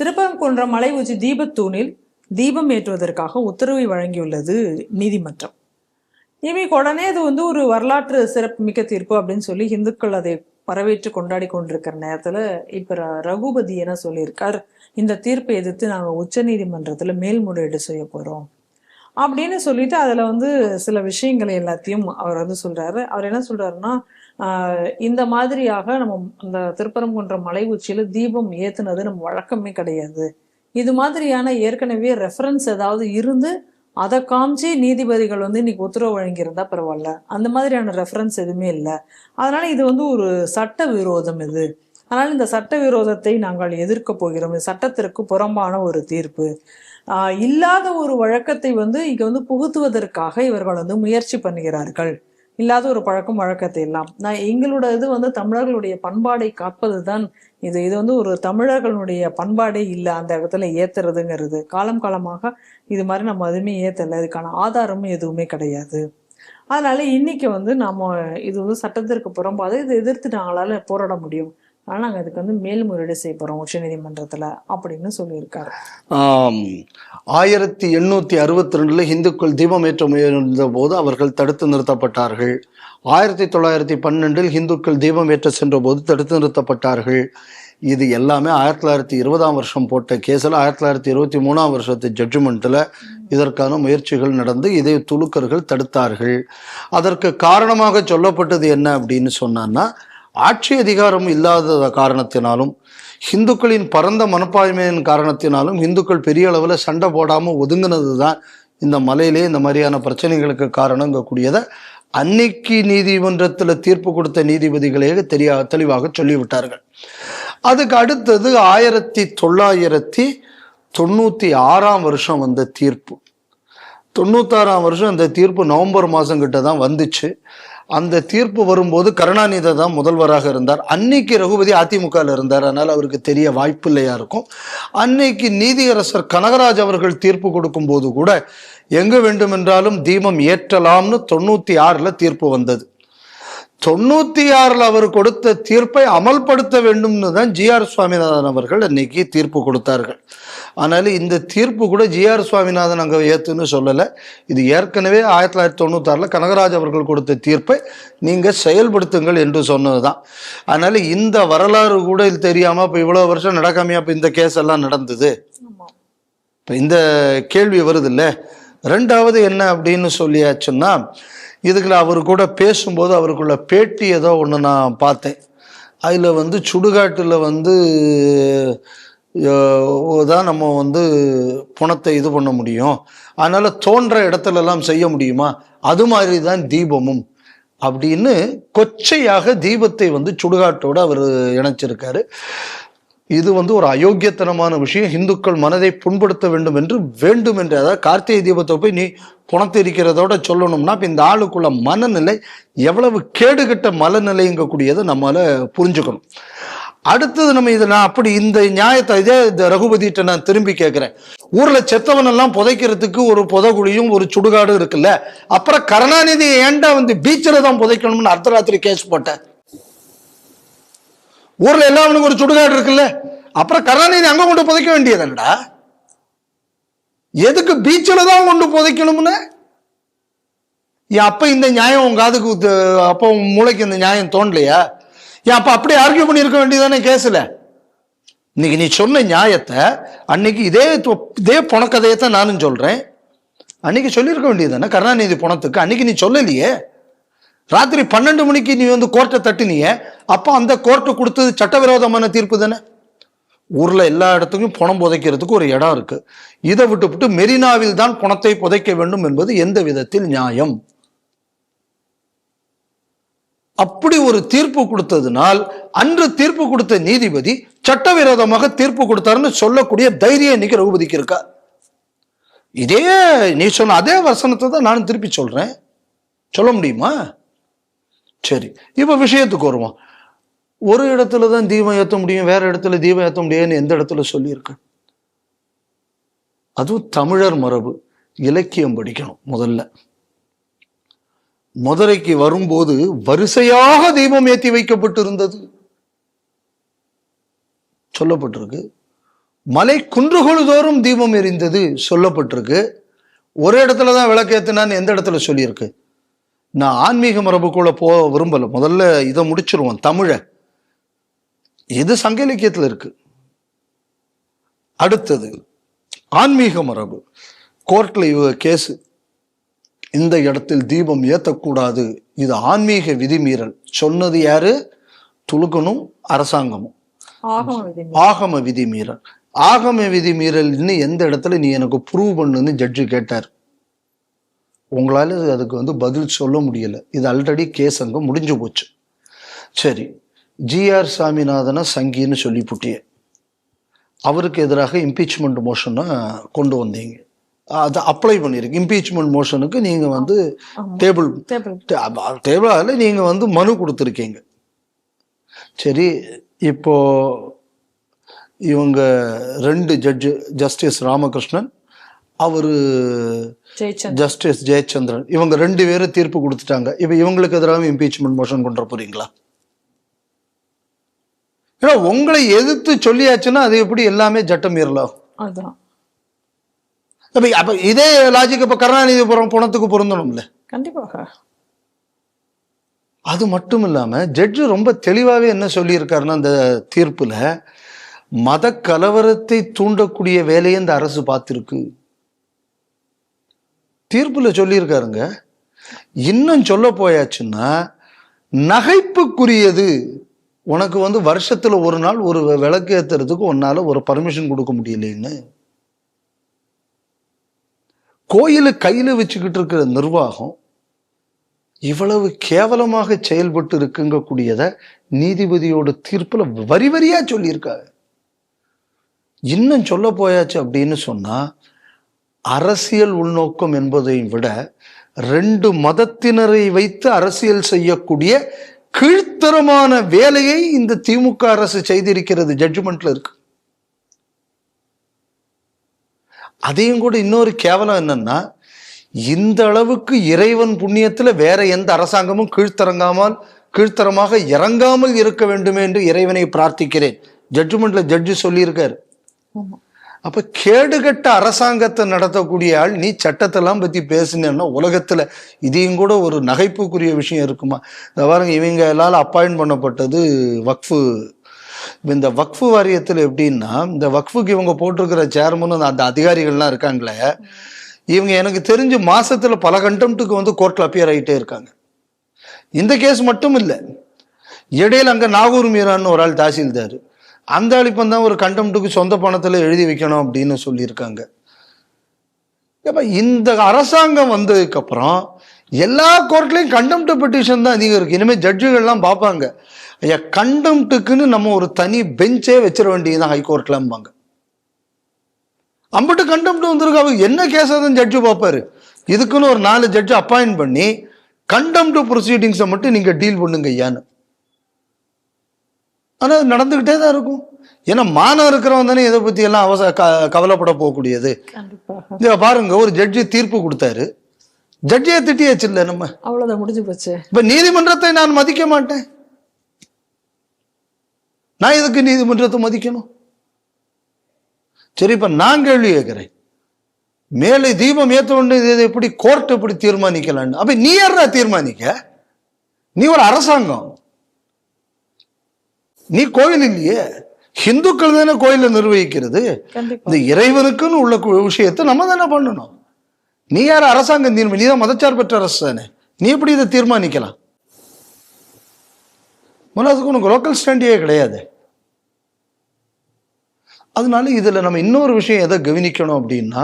திருப்பரங்குன்றம் மலை உச்சி தீபத்தூணில் தீபம் ஏற்றுவதற்காக உத்தரவை வழங்கியுள்ளது நீதிமன்றம். இவங்க உடனே அது ஒரு வரலாற்று சிறப்பு மிக்க தீர்ப்பு அப்படின்னு சொல்லி இந்துக்கள் அதை வரவேற்று கொண்டாடி கொண்டிருக்கிற நேரத்துல இப்ப ரகுபதி என்ன சொல்லியிருக்கார், இந்த தீர்ப்பை எதிர்த்து நாங்க உச்ச நீதிமன்றத்துல மேல்முறையீடு செய்ய போறோம் அப்படின்னு சொல்லிட்டு அதுல சில விஷயங்களை எல்லாத்தையும் அவர் சொல்றாரு. அவர் என்ன சொல்றாருன்னா, இந்த மாதிரியாக நம்ம அந்த திருப்பரங்குன்றம் மலை உச்சியில தீபம் ஏத்துனது நம்ம வழக்கமே கிடையாது. இது மாதிரியான ஏற்கனவே ரெஃபரன்ஸ் ஏதாவது இருந்து அதை காமிச்சு நீதிபதிகள் இன்னைக்கு உத்தரவு வழங்கியிருந்தா பரவாயில்ல. அந்த மாதிரியான ரெஃபரன்ஸ் எதுவுமே இல்லை. அதனால இது ஒரு சட்ட விரோதம். இது அதனால இந்த சட்ட விரோதத்தை நாங்கள் எதிர்க்க போகிறோம். இது சட்டத்திற்கு புறம்பான ஒரு தீர்ப்பு. இல்லாத ஒரு வழக்கத்தை இங்க புகுத்துவதற்காக இவர்கள் முயற்சி பண்ணுகிறார்கள். இல்லாத ஒரு பழக்கம் வழக்கத்தை எல்லாம் எங்களோட இது தமிழர்களுடைய பண்பாடை காப்பதுதான் இது. இது ஒரு தமிழர்களுடைய பண்பாடே இல்லை அந்த இடத்துல ஏத்துறதுங்கிறது. காலம் காலமாக இது மாதிரி நம்ம எதுவுமே ஏத்தலை. இதுக்கான ஆதாரமும் எதுவுமே கிடையாது. அதனால இன்னைக்கு நாம இது சட்டத்திற்கு புறம்பாது. இதை எதிர்த்து நாங்களால போராட முடியும். ஆனால் நாங்கள் அதுக்கு மேல்முறையீடு செய்ய போகிறோம் உச்ச நீதிமன்றத்தில் அப்படின்னு சொல்லியிருக்காரு. 1862 இந்துக்கள் தீபம் ஏற்ற முயன்ற போது அவர்கள் தடுத்து நிறுத்தப்பட்டார்கள். 1912 இந்துக்கள் தீபம் ஏற்ற சென்ற போது தடுத்து நிறுத்தப்பட்டார்கள். இது எல்லாமே 1920 போட்ட கேஸில் 1923 ஜட்ஜ்மெண்ட்டில் இதற்கான முயற்சிகள் நடந்து இதை துலுக்கர்கள் தடுத்தார்கள். அதற்கு காரணமாக சொல்லப்பட்டது என்ன அப்படின்னு சொன்னான்னா, ஆட்சி அதிகாரம் இல்லாத காரணத்தினாலும் இந்துக்களின் பரந்த மனப்பான்மையின் காரணத்தினாலும் இந்துக்கள் பெரிய அளவில் சண்டை போடாமல் ஒதுங்கினது தான் இந்த மலையிலே இந்த மாதிரியான பிரச்சனைகளுக்கு காரணங்கக்கூடியதை அன்னைக்கு நீதிமன்றத்தில் தீர்ப்பு கொடுத்த நீதிபதிகளே தெளிவாக சொல்லிவிட்டார்கள். அதுக்கு அடுத்தது 1996 வந்த தீர்ப்பு. 96 அந்த தீர்ப்பு நவம்பர் மாதம் கிட்ட தான் வந்துச்சு. அந்த தீர்ப்பு வரும்போது கருணாநிதி தான் முதல்வராக இருந்தார். அன்னைக்கு ரகுபதி அதிமுகவில் இருந்தார். அதனால் அவருக்கு தெரிய வாய்ப்பு இல்லையா இருக்கும். அன்னைக்கு நீதியரசர் கனகராஜ் அவர்கள் தீர்ப்பு கொடுக்கும்போது கூட எங்கு வேண்டுமென்றாலும் தீபம் ஏற்றலாம்னு 96 தீர்ப்பு வந்தது. 96 அவர் கொடுத்த தீர்ப்பை அமல்படுத்த வேண்டும்னு தான் GR சுவாமிநாதன் அவர்கள் அன்னைக்கு தீர்ப்பு கொடுத்தார்கள். ஆனால் இந்த தீர்ப்பு கூட GR சுவாமிநாதன் அங்கே ஏற்றுன்னு சொல்லலை. இது ஏற்கனவே 1996 கனகராஜ் அவர்கள் கொடுத்த தீர்ப்பை நீங்கள் செயல்படுத்துங்கள் என்று சொன்னது தான். அதனால் இந்த வரலாறு கூட இது தெரியாமல் இப்போ இவ்வளோ வருஷம் நடக்காமையா இப்போ இந்த கேஸ் எல்லாம் நடந்தது? இப்போ இந்த கேள்வி வருது இல்லை. ரெண்டாவது என்ன அப்படின்னு சொல்லியாச்சுன்னா, இதுக்குள்ள அவர் கூட பேசும்போது அவருக்குள்ள பேட்டி ஏதோ ஒன்று நான் பார்த்தேன். அதில் சுடுகாட்டில் தான் நம்ம பணத்தை இது பண்ண முடியும், அதனால் தோன்ற இடத்துலலாம் செய்ய முடியுமா, அது மாதிரி தான் தீபமும் அப்படின்னு கொச்சையாக தீபத்தை சுடுகாட்டோடு அவர் இணைச்சிருக்காரு. இது ஒரு அயோக்கியத்தனமான விஷயம். இந்துக்கள் மனதை புண்படுத்த வேண்டும் என்று அதாவது கார்த்திகை தீபத்தை போய் நீ புணத்து இருக்கிறதோட சொல்லணும்னா இப்போ இந்த ஆளுக்குள்ள மனநிலை எவ்வளவு கேடுகட்ட மனநிலைங்கக்கூடியதை நம்மளால புரிஞ்சுக்கணும். அடுத்தது நம்ம நான் அப்படி இந்த நியாயத்தை இதே இந்த ரகுபதிட்ட நான் திரும்பி கேட்கிறேன். ஊர்ல செத்தவனெல்லாம் புதைக்கிறதுக்கு ஒரு புதகுழியும் ஒரு சுடுகாடும் இருக்குல்ல, அப்புறம் கருணாநிதி ஏன்டா பீச்சில் தான் புதைக்கணும்னு அர்த்தராத்திரி கேஸ் போட்டேன். ஊர்ல எல்லாவனுக்கு ஒரு சுடுகாடு இருக்குல்ல, அப்புறம் கருணாநிதி அங்க கொண்டு புதைக்க வேண்டியதுடா. எதுக்கு பீச்சில் தான் கொண்டு புதைக்கணும்னு? அப்ப இந்த நியாயம் உங்க காதுக்கு அப்போ மூளைக்கு இந்த நியாயம் தோணலையா? அப்ப அப்படி ஆர்கியூ பண்ணி இருக்க வேண்டியதானே கேஸ்ல. இன்னைக்கு நீ சொன்ன நியாயத்தை அன்னைக்கு இதே புணக்கதையை தான் நானும் சொல்றேன். அன்னைக்கு சொல்லியிருக்க வேண்டியதானே கருணாநிதி புணத்துக்கு. அன்னைக்கு நீ சொல்லலையே. ராத்திரி 12 மணிக்கு நீ கோர்ட்டை தட்டினிய, அப்போ அந்த கோர்ட்டு கொடுத்தது சட்டவிரோதமான தீர்ப்பு தானே. ஊர்ல எல்லா இடத்துக்கும் பணம் புதைக்கிறதுக்கு ஒரு இடம் இருக்கு. இதை விட்டு மெரினாவில் தான் பணத்தை புதைக்க வேண்டும் என்பது எந்த விதத்தில் நியாயம்? அப்படி ஒரு தீர்ப்பு கொடுத்ததுனால் அன்று தீர்ப்பு கொடுத்த நீதிபதி சட்டவிரோதமாக தீர்ப்பு கொடுத்தாருன்னு சொல்லக்கூடிய தைரியம் இன்னைக்கு ரகுபதிக்கு இருக்கா? இதே நீ சொன்ன அதே வசனத்தை தான் நானும் திருப்பி சொல்றேன். சொல்ல முடியுமா? சரி, இப்ப விஷயத்துக்கு வருவோம். ஒரு இடத்துல தான் தீபம் ஏற்ற முடியும், வேற இடத்துல தீபம் ஏற்ற முடியும்னு எந்த இடத்துல சொல்லியிருக்கு? அதுவும் தமிழர் மரபு. இலக்கியம் படிக்கணும். முதல்ல மதுரைக்கு வரும்போது வரிசையாக தீபம் ஏற்றி வைக்கப்பட்டு இருந்தது சொல்லப்பட்டிருக்கு. மலை குன்றுகொழுதோறும் தீபம் எரிந்தது சொல்லப்பட்டிருக்கு. ஒரு இடத்துல தான் விளக்கேத்தினான்னு எந்த இடத்துல சொல்லியிருக்கு? நான் ஆன்மீக மரபுக்குள்ள விரும்பல. முதல்ல இதை முடிச்சிருவோம். தமிழ இது சங்க இலக்கியத்துல இருக்கு. அடுத்தது ஆன்மீக மரபு. கோர்ட்ல கேஸ், இந்த இடத்தில் தீபம் ஏத்தக்கூடாது, இது ஆன்மீக விதிமீறல். சொன்னது யாரு? துலுக்கனும் அரசாங்கமும். ஆகம விதிமீறல். ஆகம விதிமீறல்னு எந்த இடத்துல நீ எனக்கு ப்ரூவ் பண்ணுன்னு ஜட்ஜு கேட்டார். உங்களால அதுக்கு பதில் சொல்ல முடியல. இது ஆல்ரெடி கேஸ் அங்க முடிஞ்சு போச்சு. சரி, ஜிஆர் சாமிநாதனை சங்கின்னு சொல்லி புட்டிய, அவருக்கு எதிராக இம்பீச்மெண்ட் மோஷனை கொண்டு வந்தீங்க. அதை அப்ளை பண்ணிருக்கு. இம்பீச்மெண்ட் மோஷனுக்கு நீங்க டேபிள் நீங்க மனு கொடுத்துருக்கீங்க. சரி, இப்போ இவங்க 2 ஜட்ஜு, ஜஸ்டிஸ் ராமகிருஷ்ணன், அவரு ஜஸ்டிஸ் ஜெயச்சந்திரன், இவங்க 2 பேரும் தீர்ப்பு கொடுத்துட்டாங்க. இப்ப இவங்களுக்கு எதிராக இம்பீச்மெண்ட் மோஷன் கொண்டு போறீங்களா? ஏன்னா உங்களை எதிர்த்து சொல்லியாச்சுன்னா அது எப்படி எல்லாமே சட்டம் மீறலாம்? அப்ப இதே லாஜிக் இப்ப கருணாநிதி பணத்துக்கு பொருந்தணும்ல. கண்டிப்பாக. அது மட்டும் இல்லாம ஜட்ஜு ரொம்ப தெளிவாவே என்ன சொல்லி இருக்காருன்னா, அந்த தீர்ப்புல மத கலவரத்தை தூண்டக்கூடிய வேலையை இந்த அரசு பார்த்திருக்கு. தீர்ப்புல சொல்லியிருக்காருங்க. இன்னும் சொல்ல போயாச்சுன்னா, நகைப்புக்குரியது, உனக்கு வருஷத்துல ஒரு நாள் ஒரு விளக்கு ஏத்துறதுக்கு உன்னால ஒரு பர்மிஷன் கொடுக்க முடியலன்னு. கோயிலு கையில வச்சுக்கிட்டு இருக்கிற நிர்வாகம் இவ்வளவு கேவலமாக செயல்பட்டு இருக்குங்கக்கூடியத நீதிபதியோட தீர்ப்புல வரி வரியா சொல்லியிருக்காங்க. இன்னும் சொல்ல போயாச்சு அப்படின்னு சொன்னா, அரசியல் உள்நோக்கம் என்பதை விட 2 மதத்தினரை வைத்து அரசியல் செய்யக்கூடிய கீழ்த்தரமான வேலையை இந்த திமுக அரசு செய்திருக்கிறது. ஜட்ஜ்மெண்ட்ல இருக்கு. அதையும் கூட இன்னொரு கேவலம் என்னன்னா, இந்த அளவுக்கு இறைவன் புண்ணியத்துல வேற எந்த அரசாங்கமும் கீழ்த்தரமாக இறங்காமல் இருக்க வேண்டுமே என்று இறைவனை பிரார்த்திக்கிறேன். ஜட்ஜ்மெண்ட்ல ஜட்ஜு சொல்லியிருக்காரு. அப்ப கேடுகட்ட அரசாங்கத்தை நடத்தக்கூடிய ஆள் நீ சட்டத்தெல்லாம் பத்தி பேசுனேன்னா உலகத்துல இதையும் கூட ஒரு நகைப்புக்குரிய விஷயம் இருக்குமா? இந்த பாருங்க, இவங்க எல்லாரும் அப்பாயிண்ட் பண்ணப்பட்டது வக்ஃபு. இந்த வக்ஃபு வாரியத்தில் எப்படின்னா, இந்த வக்ஃபுக்கு இவங்க போட்டிருக்கிற சேர்மனும் அந்த அதிகாரிகள்லாம் இருக்காங்களே, இவங்க எனக்கு தெரிஞ்சு மாசத்துல பல கண்டெம்ட்டுக்கு கோர்ட்ல அப்பியர் ஆகிட்டே இருக்காங்க. இந்த கேஸ் மட்டும் இல்லை, இடையில அங்க நாகூர் மீரான்னு ஒரு ஆள் தாசில்தார், அந்த அளிப்பந்தான் ஒரு கண்டெம்ட்டுக்கு சொந்த பணத்துல எழுதி வைக்கணும் அப்படின்னு சொல்லியிருக்காங்க. இந்த அரசாங்கம் வந்ததுக்கு அப்புறம் எல்லா கோர்ட்லயும் கண்டெம்ட் பெட்டிஷன் தான் அதிகம் இருக்கு. இனிமே ஜட்ஜுகள்லாம் பார்ப்பாங்க, ஐயா கண்டெம்ட்டுக்குன்னு நம்ம ஒரு தனி பெஞ்சே வச்சிட வேண்டியதுதான் ஹைகோர்ட்லம்பாங்க. அம்பட்டு கண்டெம்ட் வந்திருக்கு. அவங்க என்ன கேஸ் தான் ஜட்ஜு பார்ப்பாரு. இதுக்குன்னு ஒரு 4 ஜட்ஜு அப்பாயிண்ட் பண்ணி கண்டெம்ட் ப்ரொசீடிங்ஸை மட்டும் நீங்க டீல் பண்ணுங்க ஐயான்னு. ஆனா அது நடந்துகிட்டே தான் இருக்கும். ஏன்னா மானம் இருக்கிறவன் தானே இதை பத்தி எல்லாம் கவலைப்பட போகக்கூடியது. பாருங்க, ஒரு ஜட்ஜி தீர்ப்பு கொடுத்தாரு, ஜட்ஜியை திட்டியாச்சு இல்ல, நம்ம அவ்வளவுதான், முடிஞ்சு போச்சு. இப்ப நீதிமன்றத்தை நான் மதிக்க மாட்டேன், நான் எதுக்கு நீதிமன்றத்தை மதிக்கணும்? சரி, இப்ப நான் கேள்வி கேட்கிறேன், மேலே தீபம் ஏற்ற வேண்டியது எப்படி கோர்ட் எப்படி தீர்மானிக்கலான்னு? அப்ப நீ யாரா தீர்மானிக்க? நீ ஒரு அரசாங்கம், நீ கோயில் இல்லையே. ஹிந்துக்கள் தானே கோயிலை நிர்வகிக்கிறது. இந்த இறைவனுக்குன்னு உள்ள விஷயத்தை நம்ம தானே பண்ணணும். நீ யார் அரசாங்கம் தீர்மானி? நீ தான் மதச்சார்பற்ற அரசு தானே, நீ எப்படி இதை தீர்மானிக்கலாம்? அதுக்கு உனக்கு லோக்கல் ஸ்டாண்டியே கிடையாது. அதனால இதுல நம்ம இன்னொரு விஷயம் எதை கவனிக்கணும் அப்படின்னா,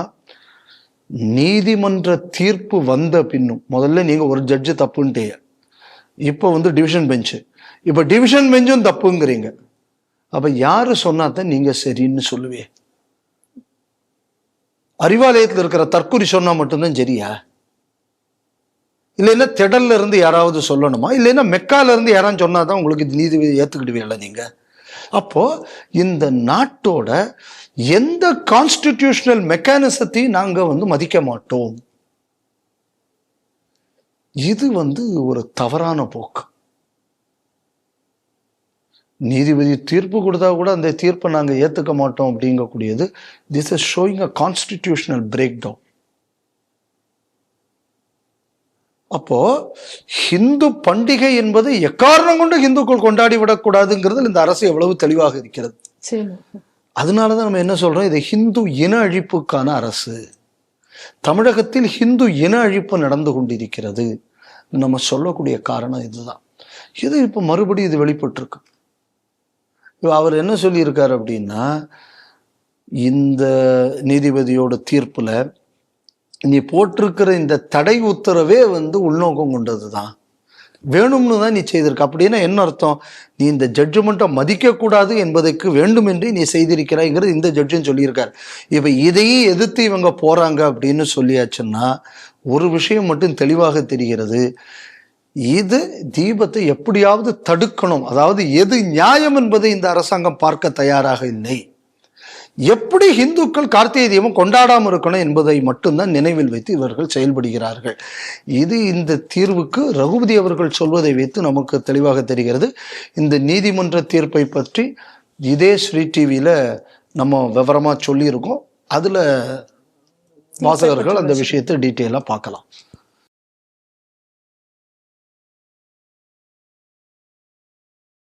நீதிமன்ற தீர்ப்பு வந்த பின்னும் முதல்ல நீங்க ஒரு ஜட்ஜு தப்புன்ட்டே, இப்போ டிவிஷன் பெஞ்சு, இப்ப டிவிஷன் பெஞ்சும் தப்புங்கிறீங்க. அப்ப யாரு சொன்னாதான் நீங்க சரின்னு சொல்லுவே? அறிவாலயத்தில் இருக்கிற தற்குறி சொன்னா மட்டும்தான் சரியா? இல்லைன்னா திடல்ல இருந்து யாராவது சொல்லணுமா? இல்லைன்னா மெக்கால இருந்து யாராவது சொன்னாதான் உங்களுக்கு நீதி ஏத்துக்கிடுவீங்களா நீங்க? அப்போ இந்த நாட்டோட எந்த கான்ஸ்டிடியூஷனல் மெக்கானிசத்தையும் நாங்க மதிக்க மாட்டோம். இது ஒரு தவறான போக்கு. நீதிபதி தீர்ப்பு கொடுத்தா கூட அந்த தீர்ப்பை நாங்க ஏத்துக்க மாட்டோம் அப்படிங்கக்கூடியது. This is showing a constitutional breakdown. அப்போ ஹிந்து பண்டிகை என்பது எக்காரணம் கொண்டு ஹிந்துக்கள் கொண்டாடி விடக்கூடாதுங்கிறது இந்த அரசு எவ்வளவு தெளிவாக இருக்கிறது. அதனாலதான் நம்ம என்ன சொல்றோம், இது ஹிந்து இன அழிப்புக்கான அரசு. தமிழகத்தில் ஹிந்து இன அழிப்பு நடந்து கொண்டிருக்கிறது நம்ம சொல்லக்கூடிய காரணம் இதுதான். இது இப்ப மறுபடியும் இது வெளிப்பட்டிருக்கு. அவர் என்ன சொல்லியிருக்காரு அப்படின்னா, இந்த நீதிபதியோட தீர்ப்புல நீ போட்டிருக்கிற இந்த தடை உத்தரவே உள்நோக்கம் கொண்டதுதான், வேணும்னு தான் நீ செய்திருக்க. அப்படின்னா என்ன அர்த்தம், நீ இந்த ஜட்ஜ்மெண்ட்டை மதிக்க கூடாது என்பதற்கு வேண்டும் என்று நீ செய்திருக்கிறாய்ங்கிறது இந்த ஜட்ஜும் சொல்லியிருக்காரு. இப்ப இதையும் எதிர்த்து இவங்க போறாங்க அப்படின்னு சொல்லியாச்சுன்னா ஒரு விஷயம் மட்டும் தெளிவாக தெரிகிறது, இது தீபத்தை எப்படியாவது தடுக்கணும். அதாவது எது நியாயம் என்பதை இந்த அரசாங்கம் பார்க்க தயாராக இல்லை. எப்படி இந்துக்கள் கார்த்திகை தீபம் கொண்டாடாமல் இருக்கணும் என்பதை மட்டும்தான் நினைவில் வைத்து இவர்கள் செயல்படுகிறார்கள். இது இந்த தீர்வுக்கு ரகுபதி அவர்கள் சொல்வதை வைத்து நமக்கு தெளிவாக தெரிகிறது. இந்த நீதிமன்ற தீர்ப்பை பற்றி இதே ஸ்ரீ டிவியில நம்ம விவரமா சொல்லியிருக்கோம். அதுல வாசகர்கள் அந்த விஷயத்தை டீட்டெயிலா பார்க்கலாம்.